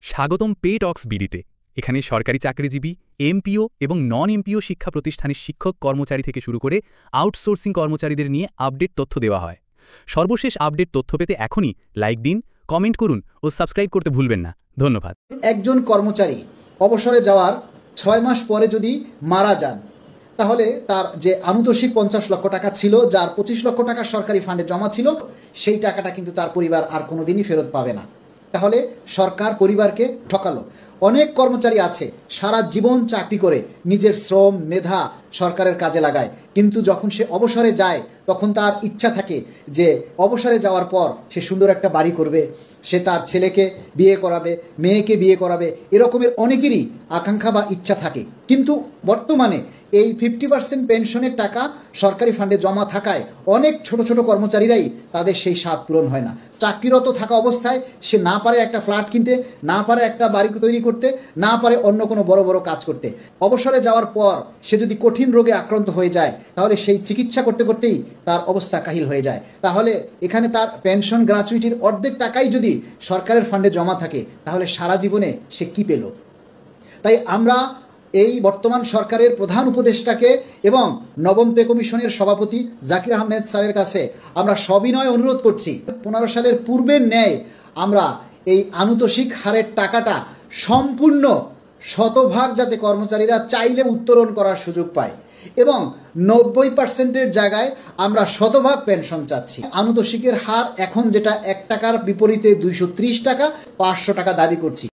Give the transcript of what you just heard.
স্বাগতম পে টক্স বিডিতে। এখানে সরকারি চাকরিজীবী, এমপিও এবং নন এমপিও শিক্ষা প্রতিষ্ঠানের শিক্ষক কর্মচারী থেকে শুরু করে আউটসোর্সিং কর্মচারীদের নিয়ে আপডেট তথ্য দেওয়া হয়। সর্বশেষ আপডেট তথ্য পেতে এখনই লাইক দিন, কমেন্ট করুন ও সাবস্ক্রাইব করতে ভুলবেন না। ধন্যবাদ। একজন কর্মচারী অবসরে যাওয়ার 6 মাস পরে যদি মারা যান, তাহলে তার যে আনুতোষিক 50 লক্ষ টাকা ছিল, যার 25 লক্ষ টাকা সরকারি ফান্ডে জমা ছিল, সেই টাকাটা কিন্তু তার পরিবার আর কোনোদিনই ফেরত পাবে না। তাহলে সরকার পরিবারকে ঠকালো। অনেক কর্মচারী আছে সারা জীবন চাকরি করে নিজের শ্রম মেধা সরকারের কাজে লাগায়, কিন্তু যখন সে অবসরে যায় তখন তার ইচ্ছা থাকে যে অবসরে যাওয়ার পর সে সুন্দর একটা বাড়ি করবে, সে তার ছেলেকে বিয়ে করাবে, মেয়েকে বিয়ে করাবে, এরকমের অনেকেরই আকাঙ্ক্ষা বা ইচ্ছা থাকে। কিন্তু বর্তমানে এই 50% পেনশনের টাকা সরকারি ফান্ডে জমা থাকায় অনেক ছোট ছোট কর্মচারীরাই তাদের সেই স্বাদ পূরণ হয় না। চাকরিরত থাকা অবস্থায় সে না পারে একটা ফ্ল্যাট কিনতে, না পারে একটা বাড়ি তৈরি করতে, না পারে অন্য কোনো বড় বড় কাজ করতে। অবসরে যাওয়ার পর সে যদি কঠিন রোগে আক্রান্ত হয়ে যায়, তাহলে সেই চিকিৎসা করতে করতেই তার অবস্থা কাহিল হয়ে যায়। তাহলে এখানে তার পেনশন গ্র্যাচুইটির অর্ধেক টাকাই যদি সরকারের ফান্ডে জমা থাকে, তাহলে সারা জীবনে সে কী পেল? তাই আমরা এই বর্তমান সরকারের প্রধান উপদেষ্টাকে এবং নবম পে কমিশনের সভাপতি জাকির আহমেদ স্যারের কাছে আমরা সবিনয় অনুরোধ করছি, 15 সালের পূর্বের ন্যায় আমরা এই আনুতোষিক হারের টাকাটা সম্পূর্ণ শতভাগ যাতে কর্মচারীরা চাইলে উত্তোলন করার সুযোগ পায়, এবং 90%-এর জায়গায় আমরা শতভাগ পেনশন চাচ্ছি। আনুতোষিকের হার এখন যেটা 1 টাকার বিপরীতে 230 টাকা, 500 টাকা দাবি করছি।